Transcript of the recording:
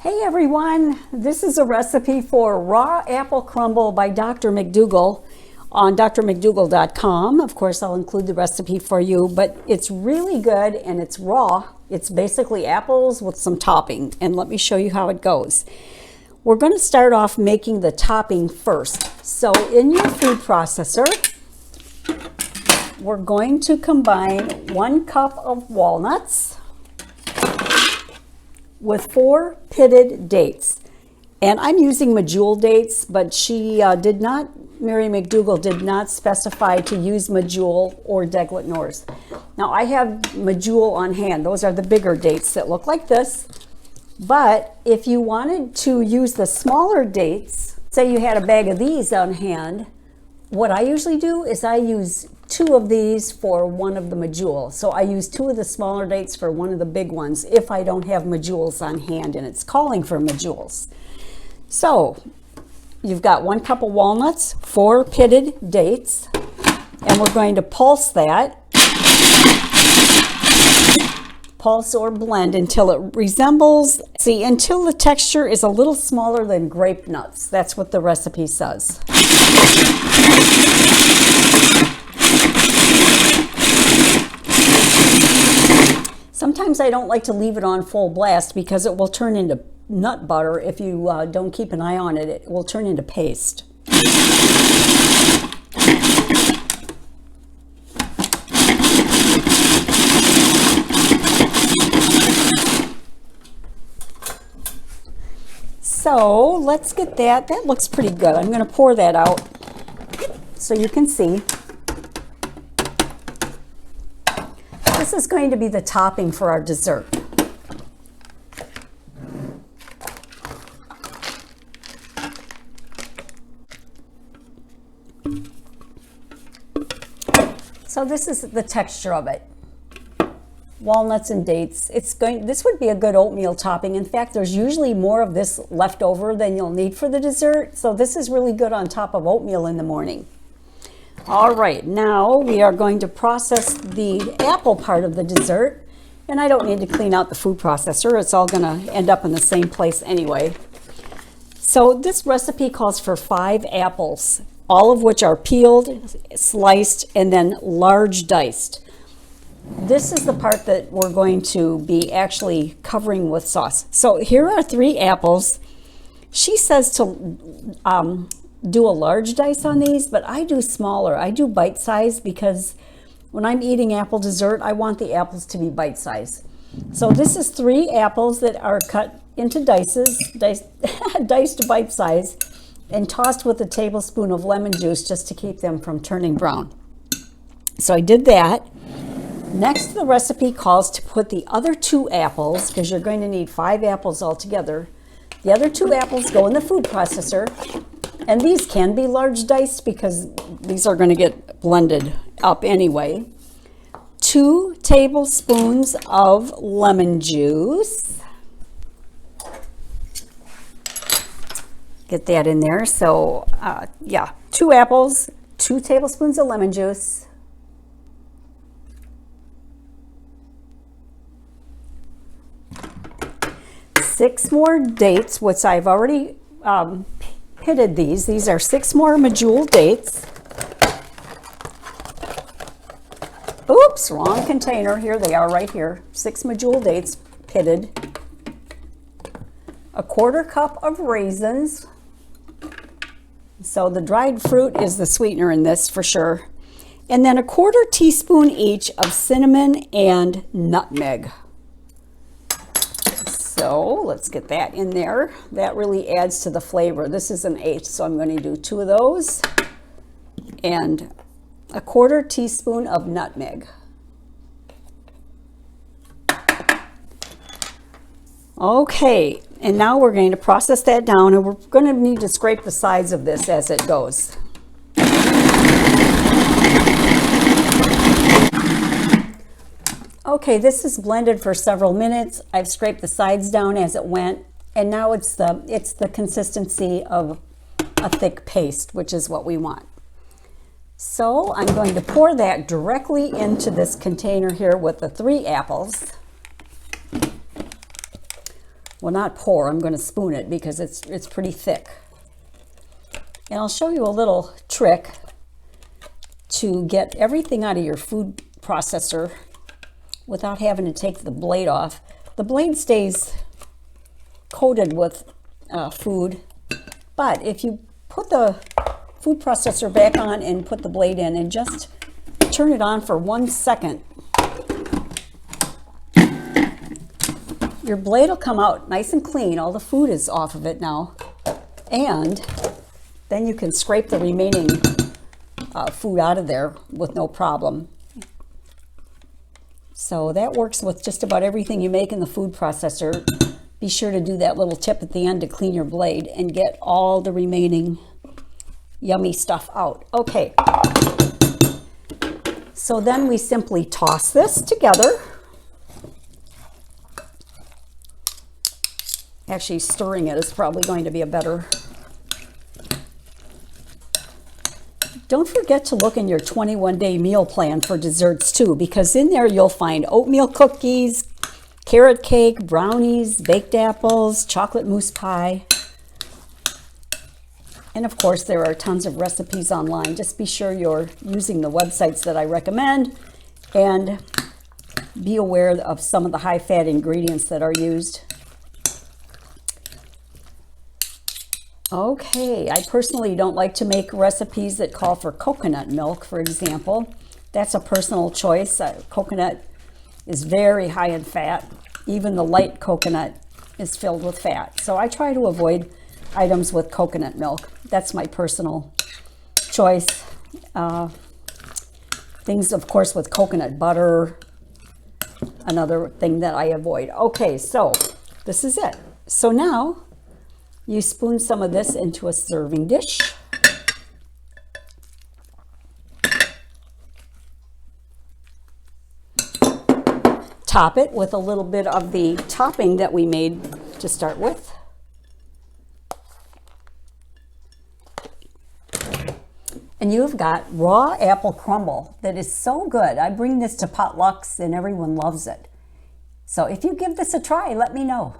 Hey everyone, this is a recipe for raw apple crumble by Dr. McDougall on drmcdougall.com. Of course, I'll include the recipe for you, but it's really good and it's raw. It's basically apples with some topping, and let me show you how it goes. We're going to start off making the topping first. So in your food processor, we're going to combine 1 cup of walnuts with 4 pitted dates. And I'm using McDougall dates, but Mary McDougall did not specify to use McDougall or Deglet Norse. Now I have McDougall on hand. Those are the bigger dates that look like this. But if you wanted to use the smaller dates, say you had a bag of these on hand, what I usually do is I use 2 of these for 1 of the McDougall. So I use 2 of the smaller dates for 1 of the big ones if I don't have McDougall's on hand and it's calling for McDougall's. So you've got 1 cup of walnuts, 4 pitted dates, and we're going to pulse that. Pulse or blend until it resembles, until the texture is a little smaller than grape nuts. That's what the recipe says. Sometimes I don't like to leave it on full blast because it will turn into nut butter. If you don't keep an eye on it, it will turn into paste. So let's get that. That looks pretty good. I'm going to pour that out so you can see. This is going to be the topping for our dessert. So this is the texture of it. Walnuts and dates. This would be a good oatmeal topping. In fact, there's usually more of this left over than you'll need for the dessert. So this is really good on top of oatmeal in the morning. All right, now we are going to process the apple part of the dessert. And I don't need to clean out the food processor. It's all going to end up in the same place anyway. So this recipe calls for 5 apples, all of which are peeled, sliced, and then large diced. This is the part that we're going to be actually covering with sauce. So here are 3 apples. She says to do a large dice on these, but I do smaller. I do bite size because when I'm eating apple dessert, I want the apples to be bite size. So this is 3 apples that are cut into diced bite size and tossed with a tablespoon of lemon juice just to keep them from turning brown. So I did that. Next, the recipe calls to put the other 2 apples, because you're going to need 5 apples altogether. The other 2 apples go in the food processor, and these can be large diced because these are going to get blended up anyway. 2 tablespoons of lemon juice. Get that in there. So, 2 apples, 2 tablespoons of lemon juice. 6 more dates, which I've already pitted these. These are 6 more McDougall dates. Oops, wrong container. Here they are right here. 6 McDougall dates pitted. 1/4 cup of raisins. So the dried fruit is the sweetener in this for sure. And then 1/4 teaspoon each of cinnamon and nutmeg. So let's get that in there. That really adds to the flavor. This is an 1/8, so I'm going to do 2 of those. And 1/4 teaspoon of nutmeg. Okay, and now we're going to process that down, and we're going to need to scrape the sides of this as it goes. Okay, this is blended for several minutes. I've scraped the sides down as it went, and now it's the consistency of a thick paste, which is what we want. So I'm going to pour that directly into this container here with the 3 apples. Well, not pour, I'm going to spoon it because it's pretty thick. And I'll show you a little trick to get everything out of your food processor without having to take the blade off. The blade stays coated with food, but if you put the food processor back on and put the blade in and just turn it on for 1 second, your blade will come out nice and clean. All the food is off of it now. And then you can scrape the remaining food out of there with no problem. So that works with just about everything you make in the food processor. Be sure to do that little tip at the end to clean your blade and get all the remaining yummy stuff out. Okay. So then we simply toss this together. Actually, stirring it is probably going to be a better. Don't forget to look in your 21-day meal plan for desserts too, because in there you'll find oatmeal cookies, carrot cake, brownies, baked apples, chocolate mousse pie. And of course, there are tons of recipes online. Just be sure you're using the websites that I recommend and be aware of some of the high-fat ingredients that are used. Okay, I personally don't like to make recipes that call for coconut milk, for example. That's a personal choice. Coconut is very high in fat. Even the light coconut is filled with fat. So I try to avoid items with coconut milk. That's my personal choice. Things, of course, with coconut butter, another thing that I avoid. Okay, so this is it. So now you spoon some of this into a serving dish. Top it with a little bit of the topping that we made to start with. And you've got raw apple crumble that is so good. I bring this to potlucks and everyone loves it. So if you give this a try, let me know.